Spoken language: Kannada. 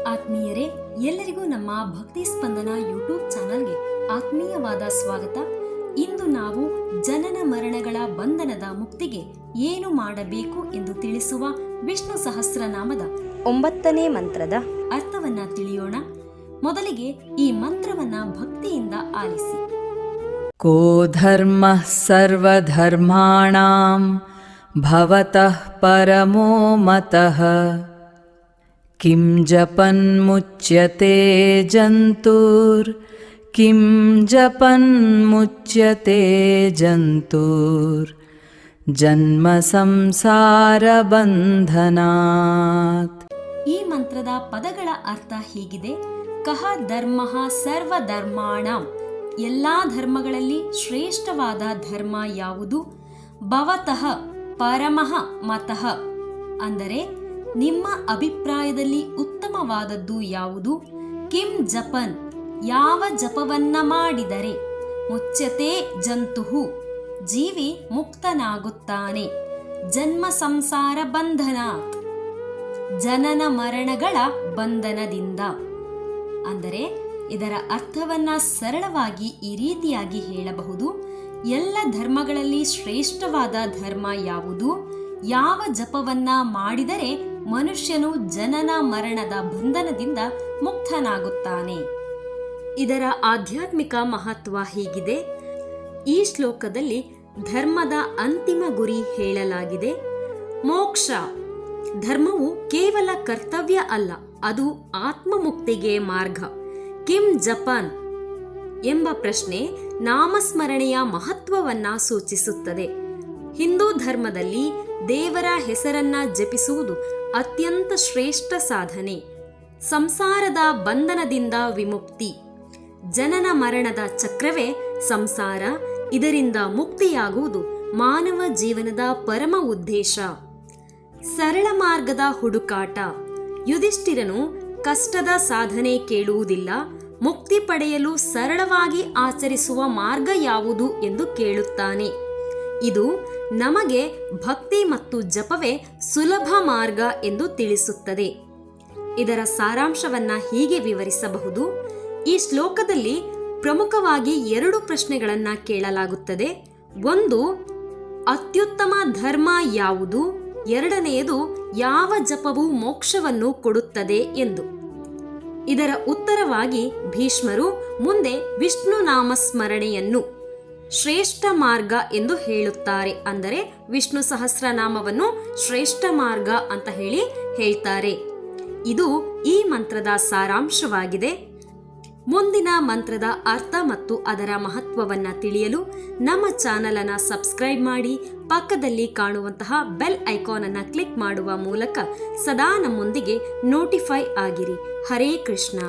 ಆತ್ಮೀಯರೇ, ಎಲ್ಲರಿಗೂ ನಮ್ಮ ಭಕ್ತಿ ಸ್ಪಂದನ ಯೂಟ್ಯೂಬ್ ಚಾನಲ್ಗೆ ಆತ್ಮೀಯವಾದ ಸ್ವಾಗತ. ಇಂದು ನಾವು ಜನನ ಮರಣಗಳ ಬಂಧನದ ಮುಕ್ತಿಗೆ ಏನು ಮಾಡಬೇಕು ಎಂದು ತಿಳಿಸುವ ವಿಷ್ಣು ಸಹಸ್ರನಾಮದ 9ನೇ ಮಂತ್ರದ ಅರ್ಥವನ್ನ ತಿಳಿಯೋಣ. ಮೊದಲಿಗೆ ಈ ಮಂತ್ರವನ್ನ ಭಕ್ತಿಯಿಂದ ಆಲಿಸಿ. ಕೋ ಧರ್ಮ ಸರ್ವಧರ್ಮಾಣಾಂ ಭವತಃ ಪರಮೋ ಮತಃ ಕಿಂ ಜಪನ್ ಮುಚ್ಯತೆ ಜಂತುರ್ ಕಿಂ ಜಪನ್ ಮುಚ್ಯತೆ ಜಂತುರ್ ಜನ್ಮ ಸಂಸಾರ ಬಂಧನಾತ್. ಈ ಮಂತ್ರದ ಪದಗಳ ಅರ್ಥ ಹೀಗಿದೆ: ಕಹ ಧರ್ಮಃ ಸರ್ವಧರ್ಮಾಣಾಂ, ಎಲ್ಲಾ ಧರ್ಮಗಳಲ್ಲಿ ಶ್ರೇಷ್ಠವಾದ ಧರ್ಮ ಯಾವುದು? ಭವತಃ ಪರಮಃ ಮತಃ, ಅಂದರೆ ನಿಮ್ಮ ಅಭಿಪ್ರಾಯದಲ್ಲಿ ಉತ್ತಮವಾದದ್ದು ಯಾವುದು? ಕಿಂ ಜಪನ್, ಯಾವ ಜಪವನ್ನ ಮಾಡಿದರೆ? ಮುಚ್ಯತೆ ಜಂತುಹು, ಜೀವಿ ಮುಕ್ತನಾಗುತ್ತಾನೆ. ಜನ್ಮ ಸಂಸಾರ ಬಂಧನಾತ್, ಜನನ ಮರಣಗಳ ಬಂಧನದಿಂದ. ಅಂದರೆ ಇದರ ಅರ್ಥವನ್ನ ಸರಳವಾಗಿ ಈ ರೀತಿಯಾಗಿ ಹೇಳಬಹುದು: ಎಲ್ಲ ಧರ್ಮಗಳಲ್ಲಿ ಶ್ರೇಷ್ಠವಾದ ಧರ್ಮ ಯಾವುದು? ಯಾವ ಜಪವನ್ನ ಮಾಡಿದರೆ ಮನುಷ್ಯನು ಜನನ ಮರಣದ ಬಂಧನದಿಂದ ಮುಕ್ತನಾಗುತ್ತಾನೆ. ಇದರ ಆಧ್ಯಾತ್ಮಿಕ ಮಹತ್ವ ಹೀಗಿದೆ. ಈ ಶ್ಲೋಕದಲ್ಲಿ ಧರ್ಮದ ಅಂತಿಮ ಗುರಿ ಹೇಳಲಾಗಿದೆ. ಮೋಕ್ಷ. ಧರ್ಮವು ಕೇವಲ ಕರ್ತವ್ಯ ಅಲ್ಲ, ಅದು ಆತ್ಮಮುಕ್ತಿಗೆ ಮಾರ್ಗ. ಕಿಂ ಜಪನ್ ಎಂಬ ಪ್ರಶ್ನೆ ನಾಮಸ್ಮರಣೆಯ ಮಹತ್ವವನ್ನ ಸೂಚಿಸುತ್ತದೆ. ಹಿಂದೂ ಧರ್ಮದಲ್ಲಿ ದೇವರ ಹೆಸರನ್ನ ಜಪಿಸುವುದು ಅತ್ಯಂತ ಶ್ರೇಷ್ಠ ಸಾಧನೆ. ಸಂಸಾರದ ಬಂಧನದಿಂದ ವಿಮುಕ್ತಿ. ಜನನ ಮರಣದ ಚಕ್ರವೇ ಸಂಸಾರ. ಇದರಿಂದ ಮುಕ್ತಿಯಾಗುವುದು ಮಾನವ ಜೀವನದ ಪರಮ ಉದ್ದೇಶ. ಸರಳ ಮಾರ್ಗದ ಹುಡುಕಾಟ. ಯುಧಿಷ್ಠಿರನು ಕಷ್ಟದ ಸಾಧನೆ ಕೇಳುವುದಿಲ್ಲ, ಮುಕ್ತಿ ಪಡೆಯಲು ಸರಳವಾಗಿ ಆಚರಿಸುವ ಮಾರ್ಗ ಯಾವುದು ಎಂದು ಕೇಳುತ್ತಾನೆ. ಇದು ನಮಗೆ ಭಕ್ತಿ ಮತ್ತು ಜಪವೇ ಸುಲಭ ಮಾರ್ಗ ಎಂದು ತಿಳಿಸುತ್ತದೆ. ಇದರ ಸಾರಾಂಶವನ್ನ ಹೀಗೆ ವಿವರಿಸಬಹುದು: ಈ ಶ್ಲೋಕದಲ್ಲಿ ಪ್ರಮುಖವಾಗಿ 2 ಪ್ರಶ್ನೆಗಳನ್ನ ಕೇಳಲಾಗುತ್ತದೆ. ಒಂದು, ಅತ್ಯುತ್ತಮ ಧರ್ಮ ಯಾವುದು? ಎರಡನೆಯದು, ಯಾವ ಜಪವು ಮೋಕ್ಷವನ್ನು ಕೊಡುತ್ತದೆ ಎಂದು. ಇದರ ಉತ್ತರವಾಗಿ ಭೀಷ್ಮರು ಮುಂದೆ ವಿಷ್ಣು ನಾಮಸ್ಮರಣೆಯನ್ನು ಶ್ರೇಷ್ಠ ಮಾರ್ಗ ಎಂದು ಹೇಳುತ್ತಾರೆ. ಅಂದರೆ ವಿಷ್ಣು ಸಹಸ್ರನಾಮವನ್ನು ಶ್ರೇಷ್ಠ ಮಾರ್ಗ ಅಂತ ಹೇಳ್ತಾರೆ. ಇದು ಈ ಮಂತ್ರದ ಸಾರಾಂಶವಾಗಿದೆ. ಮುಂದಿನ ಮಂತ್ರದ ಅರ್ಥ ಮತ್ತು ಅದರ ಮಹತ್ವವನ್ನ ತಿಳಿಯಲು ನಮ್ಮ ಚಾನಲ್ ಅನ್ನು ಸಬ್ಸ್ಕ್ರೈಬ್ ಮಾಡಿ, ಪಕ್ಕದಲ್ಲಿ ಕಾಣುವಂತಹ ಬೆಲ್ ಐಕಾನ್ ಅನ್ನು ಕ್ಲಿಕ್ ಮಾಡುವ ಮೂಲಕ ಸದಾ ನಮ್ಮೊಂದಿಗೆ ನೋಟಿಫೈ ಆಗಿರಿ. ಹರೇ ಕೃಷ್ಣ.